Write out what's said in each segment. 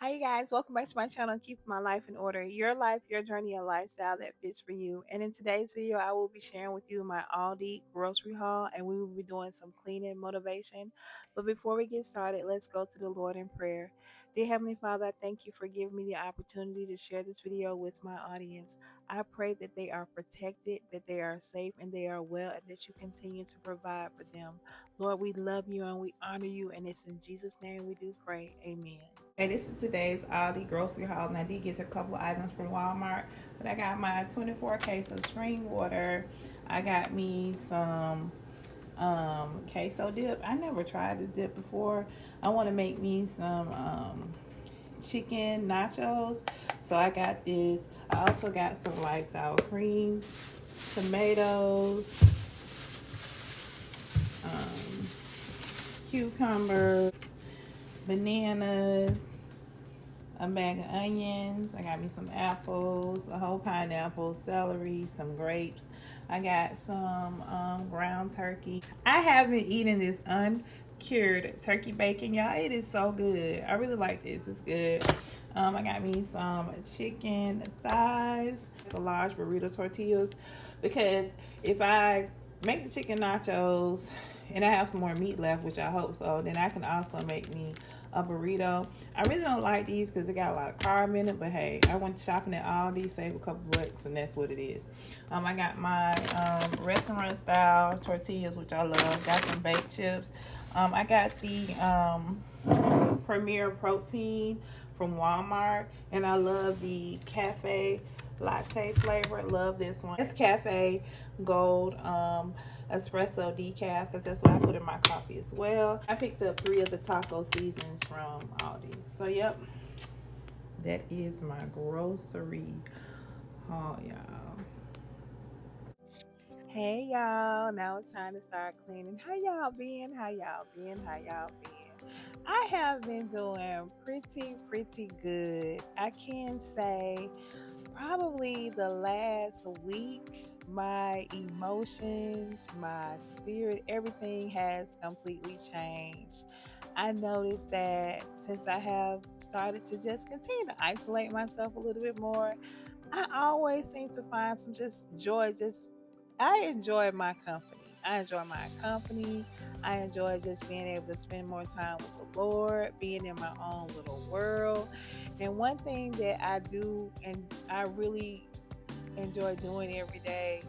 Hi, you guys. Welcome back to my channel, Keep My Life in Order. Your life, your journey, a lifestyle that fits for you. And in today's video, I will be sharing with you my Aldi grocery haul, and we will be doing some cleaning motivation. But before we get started, let's go to the Lord in prayer. Dear Heavenly Father, I thank you for giving me the opportunity to share this video with my audience. I pray that they are protected, that they are safe, and they are well, and that you continue to provide for them. Lord, we love you and we honor you, and it's in Jesus' name we do pray. Amen. Hey, this is today's Aldi grocery haul, and I did get a couple of items from Walmart. But I got my 24 case of spring water. I got me some queso dip. I never tried this dip before. I want to make me some chicken nachos, so I got this. I also got some light sour cream, tomatoes, um, cucumber, bananas, a bag of onions. I got me some apples, a whole pineapple, celery, some grapes. I got some ground turkey. I have been eating this uncured turkey bacon, y'all. It is so good. I really like this. It's good. I got me some chicken thighs, the large burrito tortillas, because if I make the chicken nachos and I have some more meat left, which I hope so, then I can also make me a burrito. I really don't like these because they got a lot of carb in it, but hey, I went shopping at Aldi, save a couple bucks, and that's what it is. I got my restaurant style tortillas, which I love. Got some baked chips. I got the Premier Protein from Walmart, and I love the cafe latte flavor. Love this one. It's cafe gold espresso decaf, because that's what I put in my coffee as well. I picked up 3 of the taco seasonings from Aldi. So yep, that is my grocery haul, y'all. Hey y'all, now it's time to start cleaning. How y'all been? How y'all been? How y'all been? I have been doing pretty good. I can say probably the last week, my emotions, my spirit, everything has completely changed. I noticed that since I have started to just continue to isolate myself a little bit more, I always seem to find some just joy. Just I enjoy my company. I enjoy my company. I enjoy just being able to spend more time with the Lord, being in my own little world. And one thing that I do and I really enjoy doing every day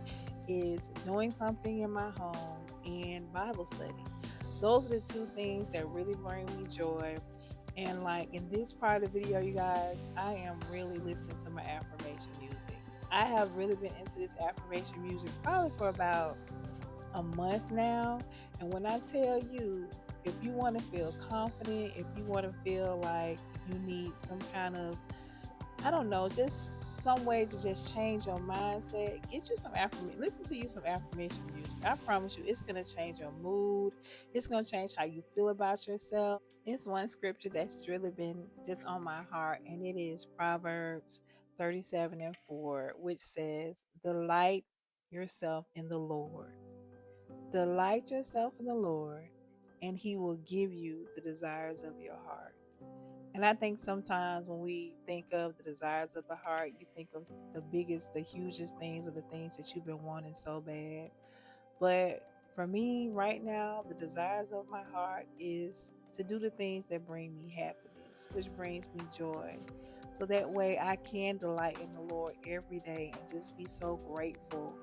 is doing something in my home and Bible study. Those are the two things that really bring me joy. And like in this part of the video, you guys, I am really listening to my affirmation music. I have really been into this affirmation music probably for about a month now. And when I tell you, if you want to feel confident, if you want to feel like you need some kind of, I don't know, just some way to just change your mindset, get you some affirmation, listen to you some affirmation music. I promise you, it's going to change your mood. It's going to change how you feel about yourself. It's one scripture that's really been just on my heart, and it is Proverbs 37:4, which says, Delight yourself in the Lord. Delight yourself in the Lord, and He will give you the desires of your heart. And I think sometimes when we think of the desires of the heart, you think of the biggest, the hugest things, or the things that you've been wanting so bad. But for me right now, the desires of my heart is to do the things that bring me happiness, which brings me joy. So that way I can delight in the Lord every day and just be so grateful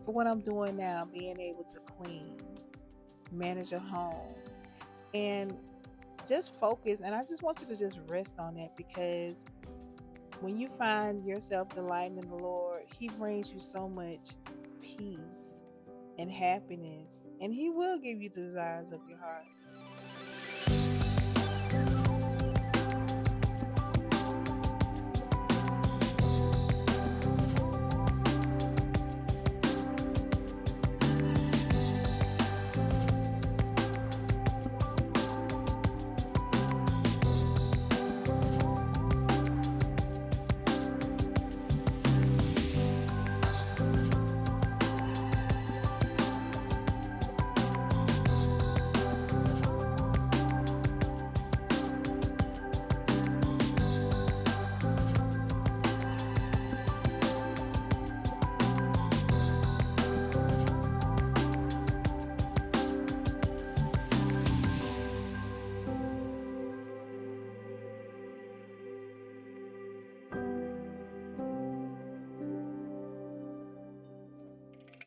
for what I'm doing now, being able to clean, manage a home, and just focus. And I just want you to just rest on that, because when you find yourself delighting in the Lord, He brings you so much peace and happiness, and He will give you the desires of your heart.